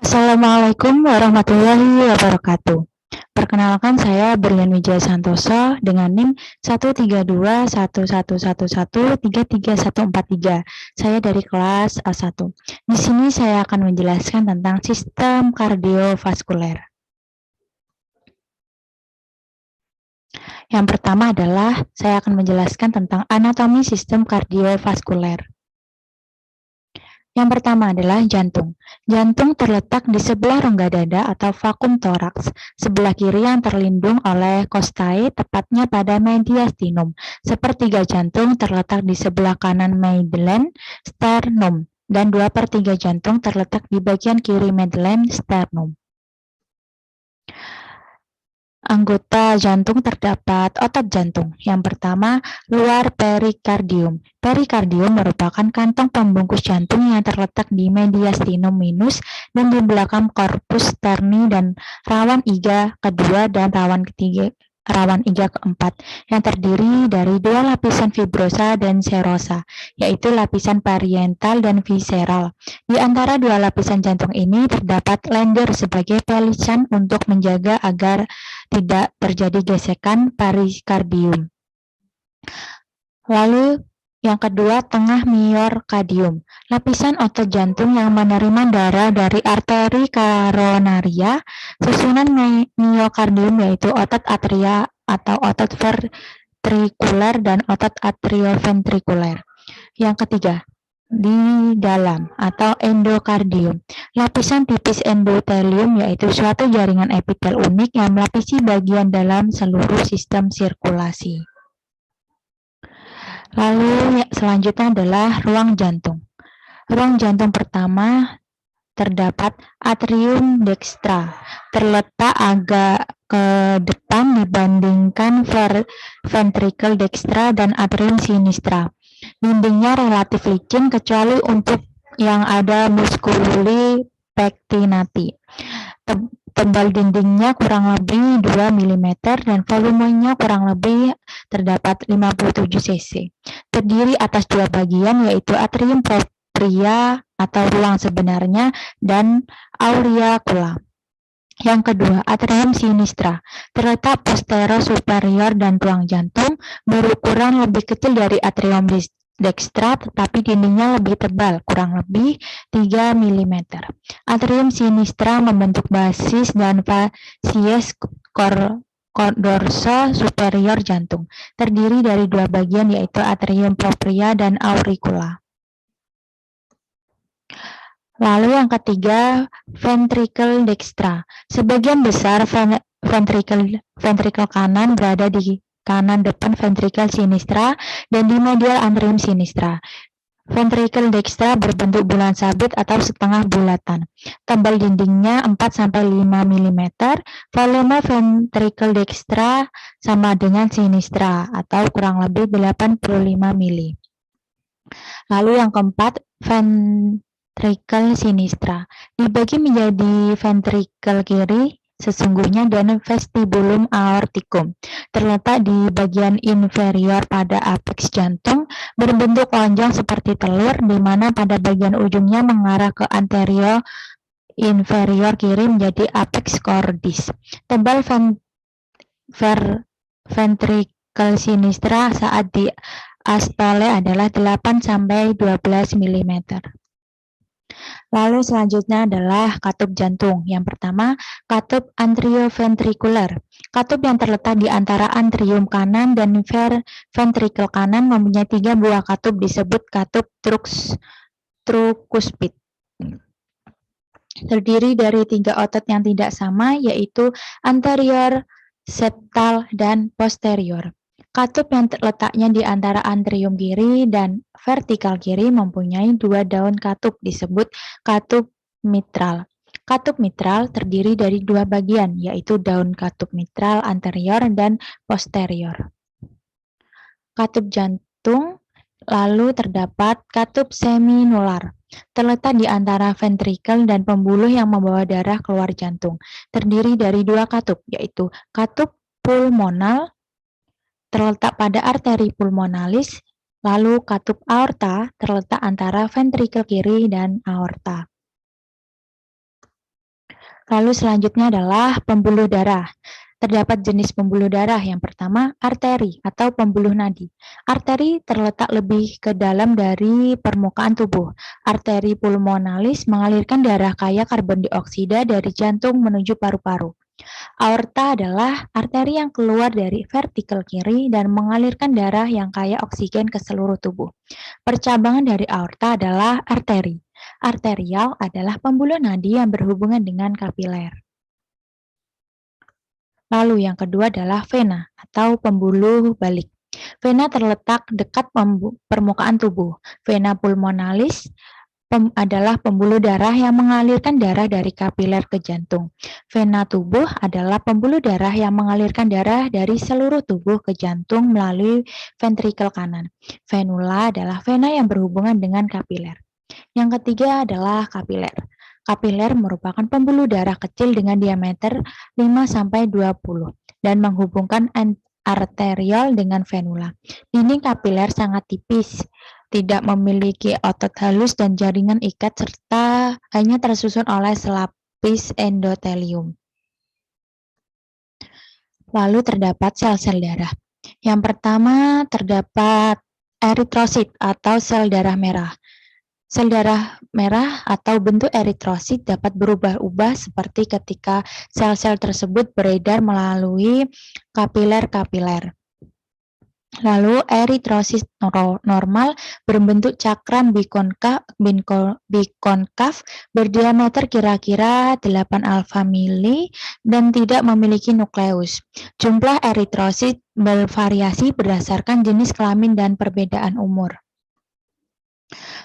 Assalamualaikum warahmatullahi wabarakatuh. Perkenalkan saya Berlian Wijaya Santoso dengan NIM 1321111133143. Saya dari kelas A1. Di sini saya akan menjelaskan tentang sistem kardiovaskuler. Yang pertama adalah saya akan menjelaskan tentang anatomi sistem kardiovaskuler. Yang pertama adalah jantung. Jantung terletak di sebelah rongga dada atau vakum toraks, sebelah kiri yang terlindung oleh costae, tepatnya pada mediastinum. Sepertiga jantung terletak di sebelah kanan midline sternum, dan 2/3 jantung terletak di bagian kiri midline sternum. Anggota jantung terdapat otot jantung. Yang pertama, luar perikardium. Perikardium merupakan kantong pembungkus jantung yang terletak di mediastinum minus dan di belakang korpus sterni dan rawan iga kedua dan rawan iga keempat, yang terdiri dari dua lapisan fibrosa dan serosa, yaitu lapisan parietal dan visceral. Di antara dua lapisan jantung ini terdapat lender sebagai pelican untuk menjaga agar tidak terjadi gesekan perikardium. Lalu yang kedua, tengah miokardium. Lapisan otot jantung yang menerima darah dari arteri koronaria. Susunan miokardium yaitu otot atria atau otot ventrikuler dan otot atrioventrikuler. Yang ketiga, di dalam atau endokardium. Lapisan tipis endotelium yaitu suatu jaringan epitel unik yang melapisi bagian dalam seluruh sistem sirkulasi. Lalu selanjutnya adalah ruang jantung. Ruang jantung pertama terdapat atrium dextra, terletak agak ke depan dibandingkan ventricle dextra dan atrium sinistra. Dindingnya relatif licin kecuali untuk yang ada musculi pectinati. Tebal dindingnya kurang lebih 2 mm dan volumenya kurang lebih terdapat 57 cc. Terdiri atas dua bagian yaitu atrium propria atau ruang sebenarnya dan aureola. Yang kedua, atrium sinistra, terletak posterior superior dan ruang jantung berukuran lebih kecil dari atrium dextra, tetapi dindingnya lebih tebal, kurang lebih 3 mm. Atrium sinistra membentuk basis dan fasies dorso superior jantung, terdiri dari dua bagian yaitu atrium propria dan auricula. Lalu yang ketiga, ventricle dextra. Sebagian besar ventricle kanan berada di kanan depan ventricle sinistra dan di medial atrium sinistra. Ventricle dextra berbentuk bulan sabit atau setengah bulatan. Tebal dindingnya 4-5 mm. Volume ventricle dextra sama dengan sinistra atau kurang lebih 85 mili. Lalu yang keempat, ventricle sinistra dibagi menjadi ventricle kiri sesungguhnya dan vestibulum aorticum, terletak di bagian inferior pada apeks jantung, berbentuk lonjong seperti telur, di mana pada bagian ujungnya mengarah ke anterior inferior kiri menjadi apeks cordis. Tebal ventricle sinistra saat di astole adalah 8-12 mm. Lalu selanjutnya adalah katup jantung. Yang pertama, katup antrioventrikuler. Katup yang terletak di antara antrium kanan dan ventrikel kanan mempunyai 3 buah katup disebut katup tricuspid. Terdiri dari 3 otot yang tidak sama yaitu anterior, septal, dan posterior. Katup yang letaknya di antara antrium kiri dan vertikal kiri mempunyai 2 daun katup disebut katup mitral. Katup mitral terdiri dari 2 bagian yaitu daun katup mitral anterior dan posterior. Katup jantung lalu terdapat katup seminular. Terletak di antara ventrikel dan pembuluh yang membawa darah keluar jantung. Terdiri dari 2 katup yaitu katup pulmonal terletak pada arteri pulmonalis, lalu katup aorta terletak antara ventrikel kiri dan aorta. Lalu selanjutnya adalah pembuluh darah. Terdapat jenis pembuluh darah. Yang pertama, arteri atau pembuluh nadi. Arteri terletak lebih ke dalam dari permukaan tubuh. Arteri pulmonalis mengalirkan darah kaya karbon dioksida dari jantung menuju paru-paru. Aorta adalah arteri yang keluar dari vertikal kiri dan mengalirkan darah yang kaya oksigen ke seluruh tubuh. Percabangan dari aorta adalah arteri. Arterial adalah pembuluh nadi yang berhubungan dengan kapiler. Lalu yang kedua adalah vena atau pembuluh balik. Vena terletak dekat permukaan tubuh. Vena pulmonalis adalah pembuluh darah yang mengalirkan darah dari kapiler ke jantung. Vena tubuh adalah pembuluh darah yang mengalirkan darah dari seluruh tubuh ke jantung melalui ventrikel kanan. Venula adalah vena yang berhubungan dengan kapiler. Yang ketiga adalah kapiler. Kapiler merupakan pembuluh darah kecil dengan diameter 5-20 dan menghubungkan arteriol dengan venula. Dinding kapiler sangat tipis, tidak memiliki otot halus dan jaringan ikat serta hanya tersusun oleh selapis endotelium. Lalu terdapat sel-sel darah. Yang pertama terdapat eritrosit atau sel darah merah. Sel darah merah atau bentuk eritrosit dapat berubah-ubah seperti ketika sel-sel tersebut beredar melalui kapiler-kapiler. Lalu eritrosit normal berbentuk cakram bikonkaf berdiameter kira-kira 8 alfa mili dan tidak memiliki nukleus. Jumlah eritrosit bervariasi berdasarkan jenis kelamin dan perbedaan umur.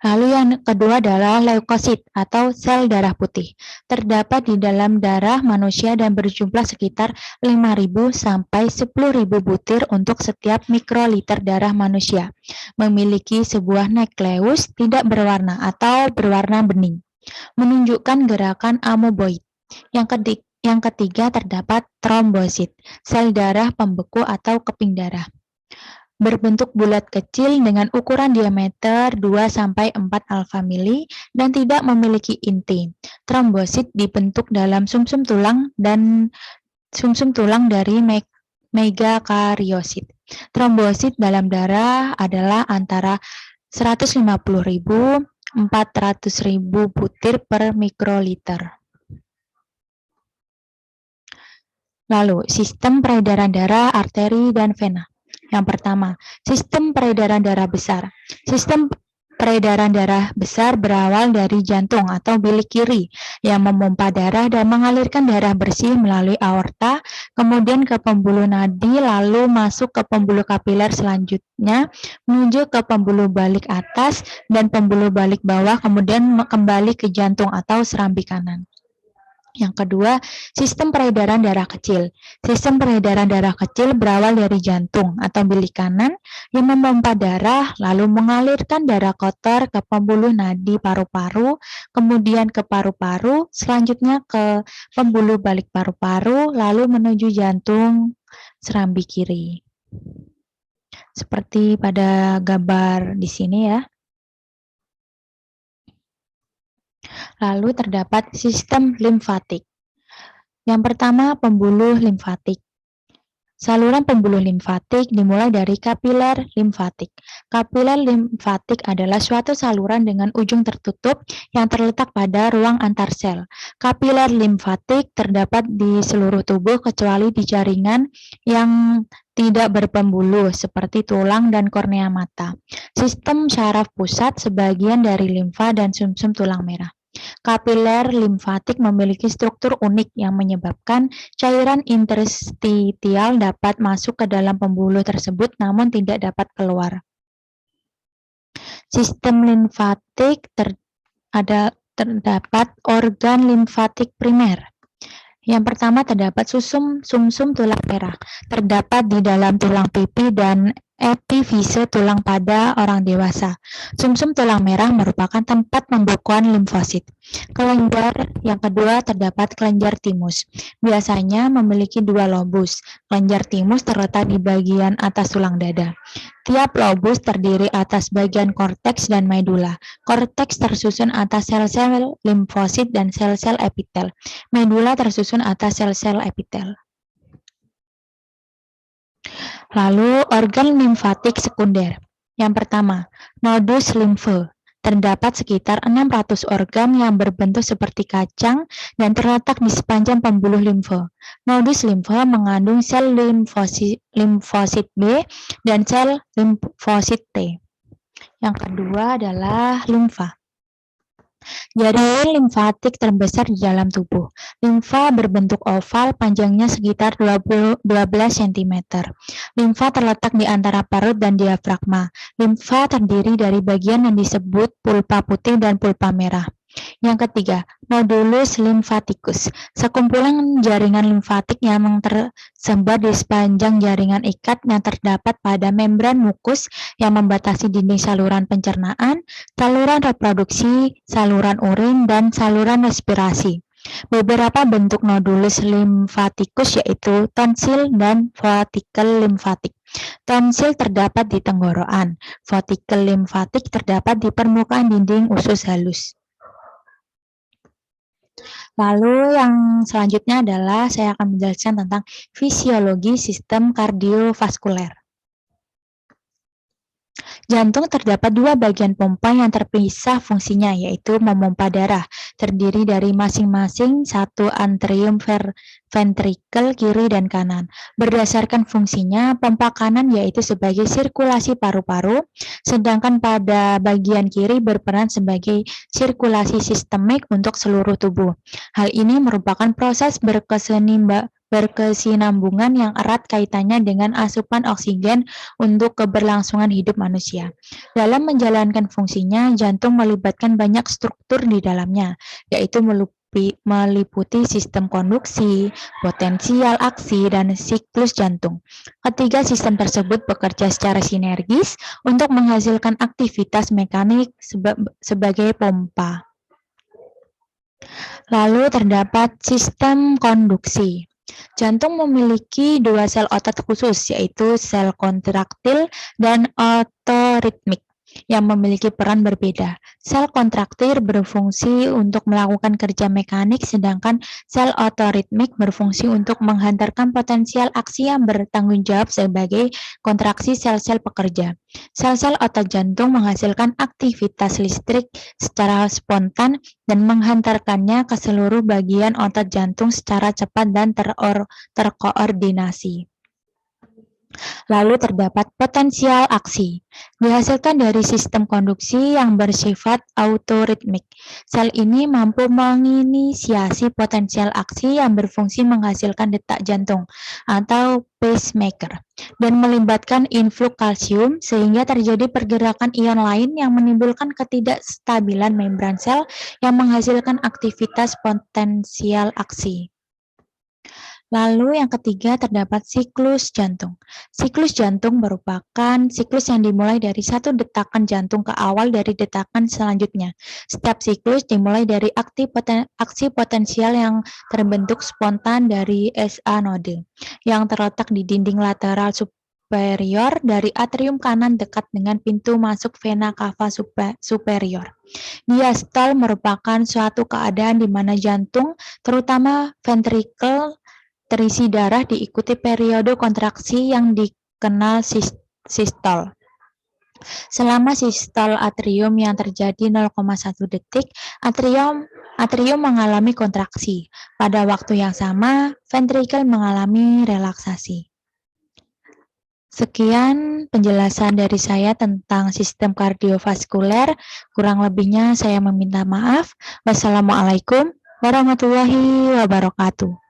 Lalu yang kedua adalah leukosit atau sel darah putih. Terdapat di dalam darah manusia dan berjumlah sekitar 5.000 sampai 10.000 butir untuk setiap mikroliter darah manusia. Memiliki sebuah nukleus tidak berwarna atau berwarna bening, menunjukkan gerakan amoeboid. Yang ketiga terdapat trombosit, sel darah pembeku atau keping darah. Berbentuk bulat kecil dengan ukuran diameter 2-4 alfa mili dan tidak memiliki inti. Trombosit dibentuk dalam sumsum tulang dan sumsum tulang dari megakariosit. Trombosit dalam darah adalah antara 150.000 400.000 butir per mikroliter. Lalu, sistem peredaran darah, arteri, dan vena. Yang pertama, sistem peredaran darah besar. Sistem peredaran darah besar berawal dari jantung atau bilik kiri yang memompa darah dan mengalirkan darah bersih melalui aorta, kemudian ke pembuluh nadi, lalu masuk ke pembuluh kapiler selanjutnya, menuju ke pembuluh balik atas dan pembuluh balik bawah, kemudian kembali ke jantung atau serambi kanan. Yang kedua, sistem peredaran darah kecil. Sistem peredaran darah kecil berawal dari jantung atau bilik kanan yang memompa darah, lalu mengalirkan darah kotor ke pembuluh nadi paru-paru, kemudian ke paru-paru, selanjutnya ke pembuluh balik paru-paru, lalu menuju jantung serambi kiri. Seperti pada gambar di sini ya. Lalu terdapat sistem limfatik. Yang pertama, pembuluh limfatik. Saluran pembuluh limfatik dimulai dari kapiler limfatik. Kapiler limfatik adalah suatu saluran dengan ujung tertutup yang terletak pada ruang antar sel. Kapiler limfatik terdapat di seluruh tubuh kecuali di jaringan yang tidak berpembuluh seperti tulang dan kornea mata. Sistem syaraf pusat sebagian dari limfa dan sumsum tulang merah. Kapiler limfatik memiliki struktur unik yang menyebabkan cairan interstitial dapat masuk ke dalam pembuluh tersebut namun tidak dapat keluar. Sistem limfatik terdapat organ limfatik primer. Yang pertama terdapat sumsum tulang merah, terdapat di dalam tulang pipi dan Epifise tulang pada orang dewasa. Sumsum tulang merah merupakan tempat pembekuan limfosit. Kelenjar yang kedua terdapat kelenjar timus. Biasanya memiliki dua lobus. Kelenjar timus terletak di bagian atas tulang dada. Tiap lobus terdiri atas bagian korteks dan medula. Korteks tersusun atas sel-sel limfosit dan sel-sel epitel. Medula tersusun atas sel-sel epitel. Lalu organ limfatik sekunder. Yang pertama, nodus limfe. Terdapat sekitar 600 organ yang berbentuk seperti kacang dan terletak di sepanjang pembuluh limfe. Nodus limfe mengandung sel limfosit B dan sel limfosit T. Yang kedua adalah limfa. Jaringan limfatik terbesar di dalam tubuh. Limfa berbentuk oval, panjangnya sekitar 12 cm. Limfa terletak di antara parut dan diafragma. Limfa terdiri dari bagian yang disebut pulpa putih dan pulpa merah. Yang ketiga, nodulus limfaticus. Sekumpulan jaringan limfatik yang tersebar di sepanjang jaringan ikat yang terdapat pada membran mukus yang membatasi dinding saluran pencernaan, saluran reproduksi, saluran urin, dan saluran respirasi. Beberapa bentuk nodulus limfaticus yaitu tonsil dan follicle limfatik. Tonsil terdapat di tenggorokan, follicle limfatik terdapat di permukaan dinding usus halus. Lalu yang selanjutnya adalah saya akan menjelaskan tentang fisiologi sistem kardiovaskuler. Jantung terdapat dua bagian pompa yang terpisah fungsinya, yaitu memompa darah, terdiri dari masing-masing satu atrium ventrikel kiri dan kanan. Berdasarkan fungsinya, pompa kanan yaitu sebagai sirkulasi paru-paru, sedangkan pada bagian kiri berperan sebagai sirkulasi sistemik untuk seluruh tubuh. Hal ini merupakan proses berkesinambungan yang erat kaitannya dengan asupan oksigen untuk keberlangsungan hidup manusia. Dalam menjalankan fungsinya, jantung melibatkan banyak struktur di dalamnya, yaitu meliputi sistem konduksi, potensial aksi, dan siklus jantung. Ketiga sistem tersebut bekerja secara sinergis untuk menghasilkan aktivitas mekanik sebagai pompa. Lalu terdapat sistem konduksi. Jantung memiliki dua sel otot khusus, yaitu sel kontraktil dan otoritmik, yang memiliki peran berbeda. Sel kontraktil berfungsi untuk melakukan kerja mekanik, sedangkan sel otoritmik berfungsi untuk menghantarkan potensial aksi yang bertanggung jawab sebagai kontraksi sel-sel pekerja. Sel-sel otot jantung menghasilkan aktivitas listrik secara spontan dan menghantarkannya ke seluruh bagian otot jantung secara cepat dan terkoordinasi. Lalu terdapat potensial aksi, dihasilkan dari sistem konduksi yang bersifat autoritmik. Sel ini mampu menginisiasi potensial aksi yang berfungsi menghasilkan detak jantung atau pacemaker dan melibatkan influx kalsium sehingga terjadi pergerakan ion lain yang menimbulkan ketidakstabilan membran sel yang menghasilkan aktivitas potensial aksi. Lalu yang ketiga terdapat siklus jantung. Siklus jantung merupakan siklus yang dimulai dari satu detakan jantung ke awal dari detakan selanjutnya. Setiap siklus dimulai dari aksi potensial yang terbentuk spontan dari SA node yang terletak di dinding lateral superior dari atrium kanan dekat dengan pintu masuk vena cava superior. Diastol merupakan suatu keadaan di mana jantung, terutama ventrikel, terisi darah diikuti periode kontraksi yang dikenal sistol. Selama sistol atrium yang terjadi 0,1 detik, atrium mengalami kontraksi. Pada waktu yang sama, ventrikel mengalami relaksasi. Sekian penjelasan dari saya tentang sistem kardiovaskuler. Kurang lebihnya saya meminta maaf. Wassalamualaikum warahmatullahi wabarakatuh.